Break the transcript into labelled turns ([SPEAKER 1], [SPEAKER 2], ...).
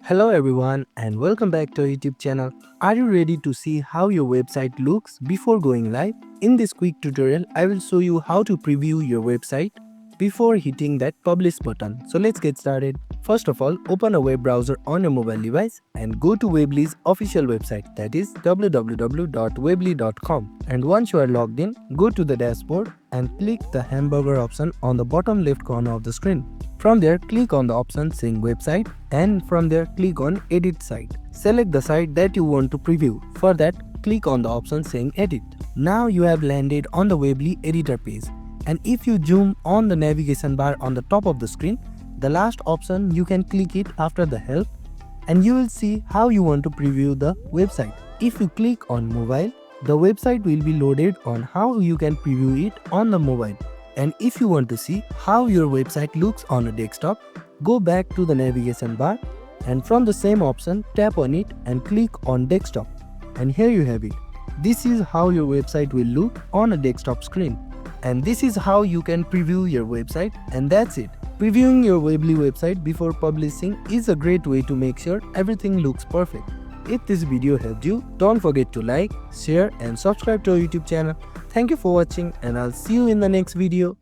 [SPEAKER 1] Hello everyone and welcome back to our YouTube channel. Are you ready to see how your website looks before going live? In this quick tutorial, I will show you how to preview your website before hitting that publish button. So let's get started. First of all, open a web browser on your mobile device and go to Weebly's official website, that is www.weebly.com. And once you are logged in, go to the dashboard and click the hamburger option on the bottom left corner of the screen. From there, click on the option saying website and from there click on edit site. Select the site that you want to preview. For that, click on the option saying edit. Now you have landed on the Weebly editor page, and if you zoom on the navigation bar on the top of the screen, the last option you can click it after the help and you will see how you want to preview the website. If you click on mobile, the website will be loaded on how you can preview it on the mobile. And if you want to see how your website looks on a desktop, go back to the navigation bar and from the same option tap on it and click on desktop. And here you have it. This is how your website will look on a desktop screen. And this is how you can preview your website, and that's it. Previewing your Weebly website before publishing is a great way to make sure everything looks perfect. If this video helped you, don't forget to like, share and subscribe to our YouTube channel. Thank you for watching and I'll see you in the next video.